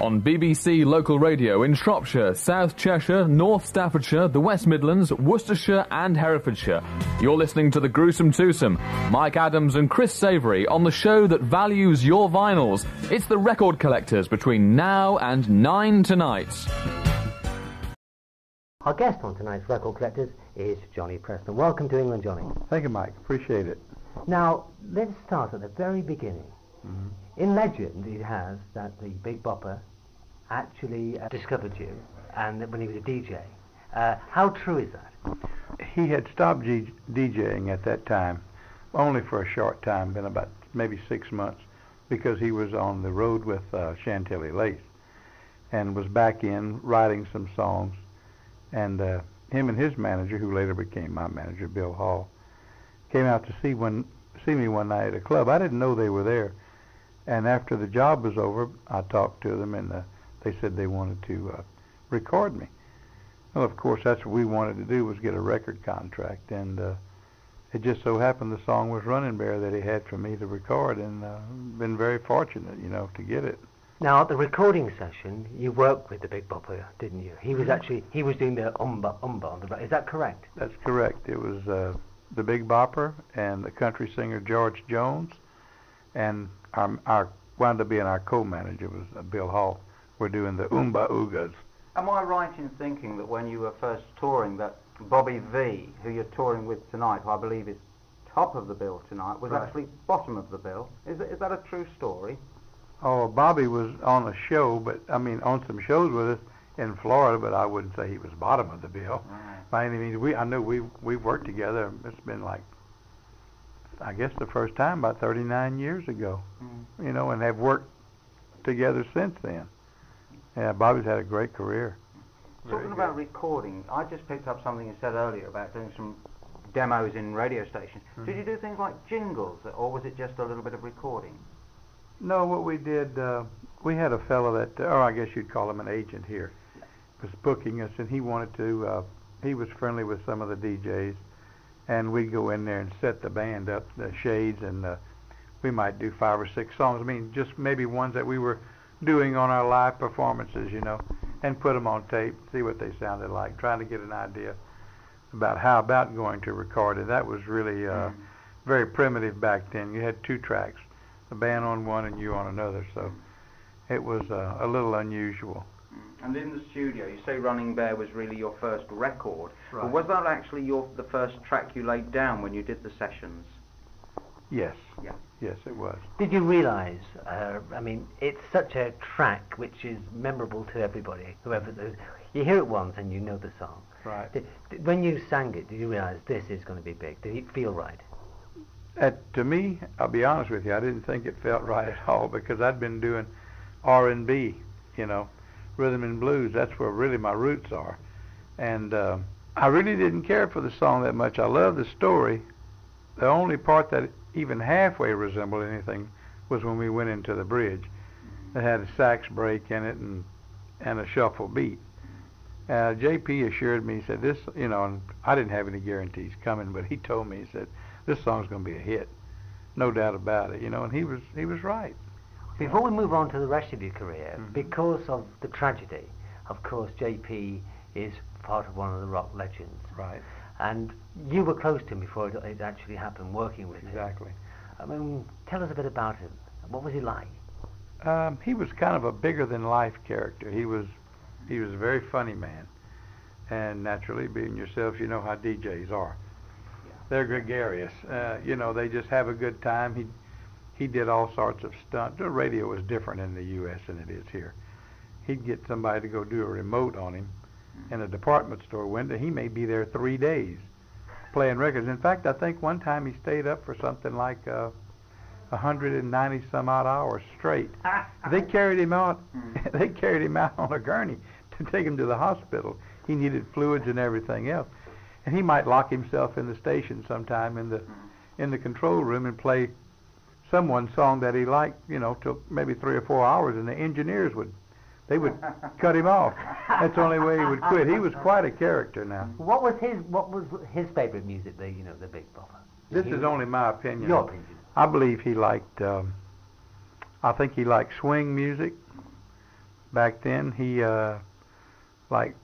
On BBC Local Radio in Shropshire, South Cheshire, North Staffordshire, the West Midlands, Worcestershire and Herefordshire. You're listening to The Gruesome Twosome. Mike Adams and Chris Savory on the show that values your vinyls. It's The Record Collectors between now and 9 tonight. Our guest on tonight's Record Collectors is Johnny Preston. Welcome to England, Johnny. Thank you, Mike. Appreciate it. Now, let's start at the very beginning. Mm-hmm. In legend, it has that the Big Bopper actually discovered you, and when he was a DJ. How true is that? He had stopped DJing at that time, only for a short time, been about maybe 6 months, because he was on the road with Chantilly Lace, and was back in writing some songs. And him and his manager, who later became my manager, Bill Hall, came out to see me one night at a club. I didn't know they were there. And after the job was over, I talked to them, and they said they wanted to record me. Well, of course, that's what we wanted to do, was get a record contract. And it just so happened the song was Running Bear that he had for me to record, and been very fortunate, to get it. Now, at the recording session, you worked with the Big Bopper, didn't you? He was doing the umba on the... Is that correct? That's correct. It was the Big Bopper and the country singer George Jones, and our wound up being our co-manager was Bill Hall. We're doing the Oomba Oogas. Am I right in thinking that when you were first touring, that Bobby V, who you're touring with tonight, who I believe is top of the bill tonight, was Right. actually bottom of the bill? Is that a true story? Oh, Bobby was on a show, on some shows with us in Florida, but I wouldn't say he was bottom of the bill. Right. By any means, I know we've worked together. It's been like, I guess the first time about 39 years ago, and have worked together since then. Yeah, Bobby's had a great career. Talking about recording, I just picked up something you said earlier about doing some demos in radio stations. Mm-hmm. Did you do things like jingles, or was it just a little bit of recording? No, what we did, we had a fellow that, or I guess you'd call him an agent here, was booking us, and he wanted to, he was friendly with some of the DJs, and we'd go in there and set the band up, the shades, and we might do 5 or 6 songs. Just maybe ones that we were doing on our live performances, and put them on tape, see what they sounded like, trying to get an idea about how about going to record it. That was really very primitive back then. You had 2 tracks, the band on one and you on another, so it was a little unusual. And in the studio, you say Running Bear was really your first record. Right. But was that actually the first track you laid down when you did the sessions? Yes. Yeah. Yes, it was. Did you realise, it's such a track which is memorable to everybody, you hear it once and you know the song. Right. When you sang it, did you realise this is going to be big? Did it feel right? To me, I'll be honest with you, I didn't think it felt right at all, because I'd been doing R&B, rhythm and blues. That's where really my roots are. And I really didn't care for the song that much. I loved the story. The only part that even halfway resembled anything was when we went into the bridge. It had a sax break in it and a shuffle beat. JP assured me, he said, this, and I didn't have any guarantees coming, but he told me, he said, this song's going to be a hit. No doubt about it, and he was right. Before we move on to the rest of your career, because of the tragedy, of course, JP is part of one of the rock legends. Right. And you were close to him before it actually happened, working with him. Exactly. Tell us a bit about him. What was he like? He was kind of a bigger-than-life character. He was a very funny man. And naturally, being yourself, you know how DJs are. Yeah. They're gregarious. They just have a good time. He did all sorts of stunts. The radio was different in the U.S. than it is here. He'd get somebody to go do a remote on him in a department store window. He may be there 3 days playing records. In fact, I think one time he stayed up for something like 190 some odd hours straight. They carried him out. They carried him out on a gurney to take him to the hospital. He needed fluids and everything else, and he might lock himself in the station sometime in the control room and play someone's song that he liked, till maybe 3 or 4 hours, and the engineers would cut him off. That's the only way he would quit. He was quite a character now. What was his favorite music, the Big Bopper? This is only my opinion. Your opinion. I believe he liked, I think he liked swing music, back then he like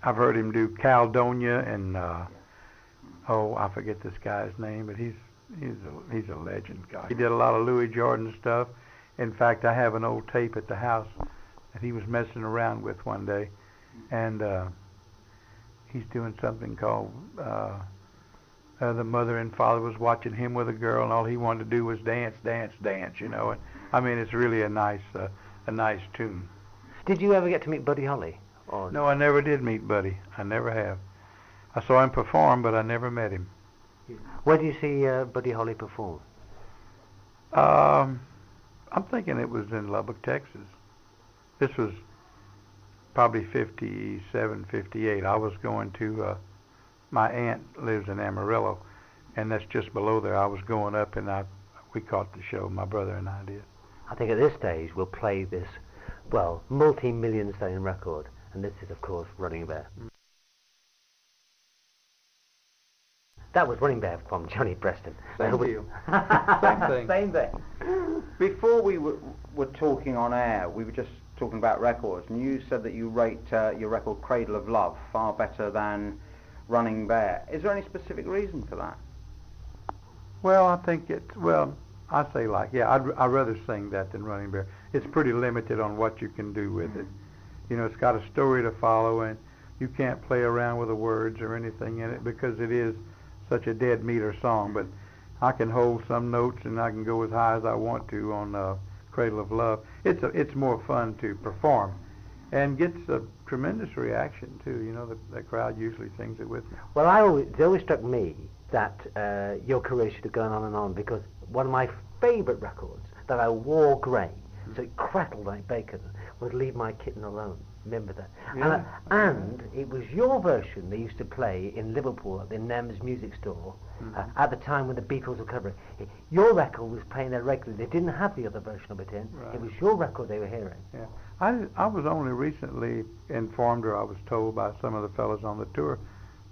I've heard him do Caledonia and oh, I forget this guy's name, but he's a legend guy. He did a lot of Louis Jordan stuff. In fact, I have an old tape at the house that he was messing around with one day, and he's doing something called the mother and father was watching him with a girl, and all he wanted to do was dance, dance, dance. You know, and I mean, it's really a nice tune. Did you ever get to meet Buddy Holly? Or no, I never did meet Buddy. I never have. I saw him perform, but I never met him. Where do you see Buddy Holly perform? I'm thinking it was in Lubbock, Texas. This was probably 57, 58. I was going to, my aunt lives in Amarillo, and that's just below there. I was going up, and we caught the show, my brother and I did. I think at this stage we'll play this, well, multi-million selling record, and this is, of course, Running Bear. That was Running Bear from Johnny Preston. Same to you. Same thing. Same thing. Before we were talking on air, we were just talking about records, and you said that you rate your record Cradle of Love far better than Running Bear. Is there any specific reason for that? Well, I think I say I'd rather sing that than Running Bear. It's pretty limited on what you can do with it. You know, it's got a story to follow, and you can't play around with the words or anything in it because it is such a dead meter song. But I can hold some notes, and I can go as high as I want to on Cradle of Love. It's more fun to perform, and gets a tremendous reaction too. You know, the crowd usually sings it with me. Well, it always struck me that your career should have gone on and on, because one of my favourite records that I wore grey, so it crackled like bacon, was Leave My Kitten Alone. Remember that? Yeah. And it was your version they used to play in Liverpool at the Nem's Music Store at the time when the Beatles were covering. Your record was playing there regularly. They didn't have the other version of it in. Right. It was your record they were hearing. Yeah. I was only recently informed, or I was told by some of the fellows on the tour,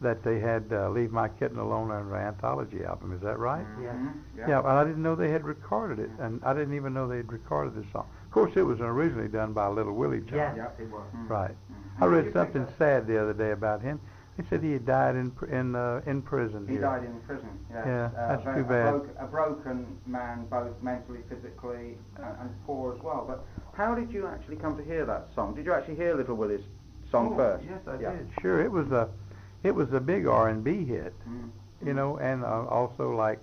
that they had Leave My Kitten Alone on their anthology album. Is that right? Yeah. Yeah, but I didn't know they had recorded it, and I didn't even know they had recorded this song. Of course, it was originally done by Little Willie John. Yeah, it was. Right. I read something sad the other day about him. They said he had died in prison. He died in prison. Yes. Yeah, that's too bad. A broken man, both mentally, physically, and poor as well. But how did you actually come to hear that song? Did you actually hear Little Willie's song first? Yes, I did. Sure, it was a big R&B hit, you know, and also like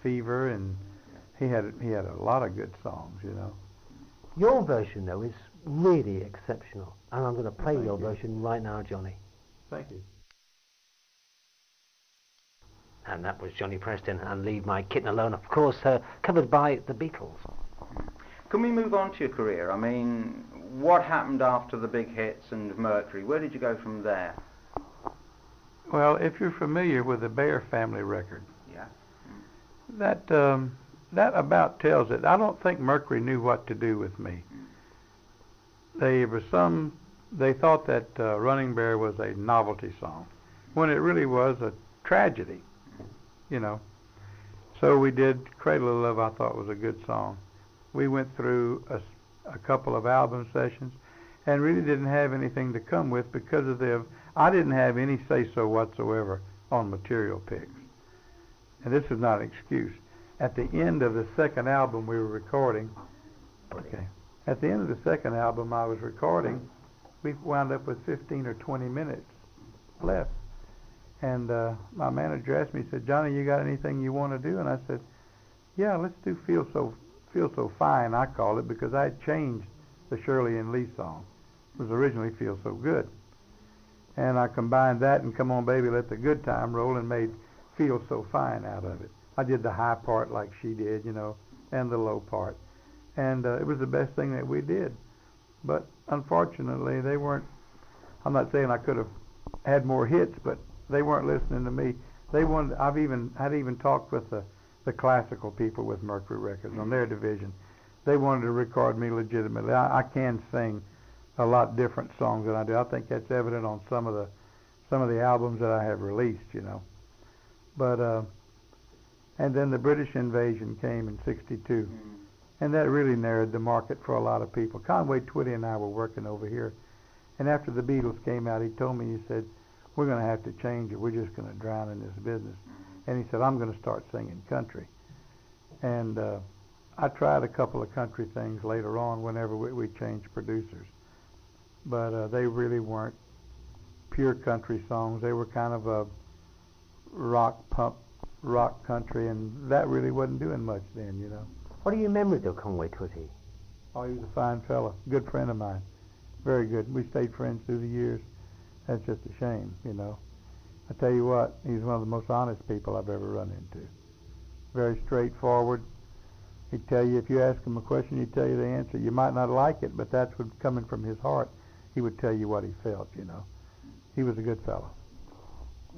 Fever, and he had a lot of good songs, you know. Your version, though, is really exceptional, and I'm going to play your version right now, Johnny. Thank you. And that was Johnny Preston and Leave My Kitten Alone, of course, covered by the Beatles. Can we move on to your career? I mean, what happened after the big hits and Mercury? Where did you go from there? Well, if you're familiar with the Bear Family record, Yeah. that about tells it. I don't think Mercury knew what to do with me. They thought that Running Bear was a novelty song, when it really was a tragedy, you know. So we did Cradle of Love. I thought was a good song. We went through a couple of album sessions, and really didn't have anything to come with because of I didn't have any say-so whatsoever on material picks. And this is not an excuse. At the end of the second album we were recording, at the end of the second album I was recording, we wound up with 15 or 20 minutes left. And my manager asked me, he said, "Johnny, you got anything you want to do?" And I said, "Yeah, let's do Feel So Fine," I called it, because I had changed the Shirley and Lee song. It was originally Feel So Good. And I combined that and Come On Baby, Let the Good Time Roll, and made Feel So Fine out of it. I did the high part like she did, you know, and the low part. And it was the best thing that we did. But unfortunately, they weren't, I'm not saying I could have had more hits, but they weren't listening to me. They wanted, I'd even talked with the classical people with Mercury Records on their division. They wanted to record me legitimately. I can sing a lot different songs than I do. I think that's evident on some of the albums that I have released, you know. But and then the British invasion came in '62, And that really narrowed the market for a lot of people. Conway Twitty and I were working over here, and after the Beatles came out, he told me, he said, we're going to have to change it. We're just going to drown in this business. And he said, I'm going to start singing country. And I tried a couple of country things later on whenever we changed producers. But they really weren't pure country songs. They were kind of a rock country, and that really wasn't doing much then, you know. What are your memories of Conway Twitty? Oh, he was a fine fellow, good friend of mine, very good. We stayed friends through the years. That's just a shame, you know. I tell you what, he's one of the most honest people I've ever run into. Very straightforward. He'd tell you, if you ask him a question, he'd tell you the answer. You might not like it, but that's what coming from his heart. He would tell you what he felt, you know. He was a good fellow.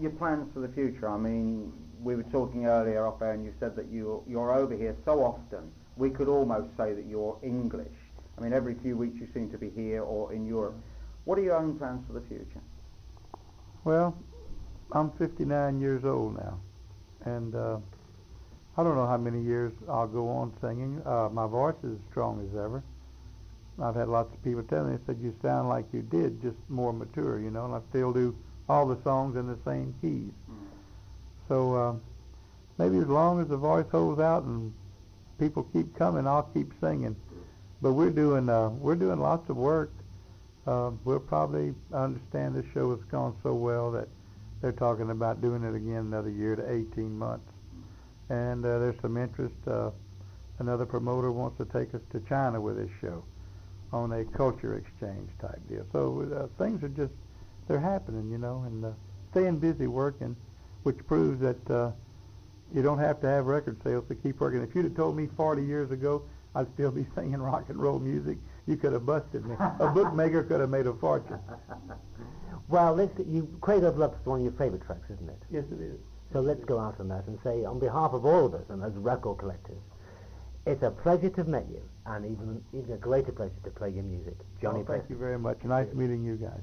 Your plans for the future, I mean, we were talking earlier off air and you said that you're over here so often, we could almost say that you're English. I mean, every few weeks you seem to be here or in Europe. What are your own plans for the future? Well, I'm 59 years old now, and I don't know how many years I'll go on singing. My voice is as strong as ever. I've had lots of people tell me, they said, you sound like you did, just more mature, you know, and I still do all the songs in the same keys. So maybe as long as the voice holds out and people keep coming, I'll keep singing. But we're doing lots of work. We'll probably understand this show has gone so well that they're talking about doing it again another year to 18 months. And there's some interest. Another promoter wants to take us to China with this show on a culture exchange type deal. So things are just, they're happening, you know, and staying busy working, which proves that you don't have to have record sales to keep working. If you'd have told me 40 years ago I'd still be singing rock and roll music, you could have busted me. A bookmaker could have made a fortune. Well, Cradle of Love is one of your favorite tracks, isn't it? Yes, it is. So let's go out on that and say, on behalf of all of us and as record collectors, it's a pleasure to have met you, and even a greater pleasure to play your music. Johnny Preston. Thank you very much. Nice meeting you guys.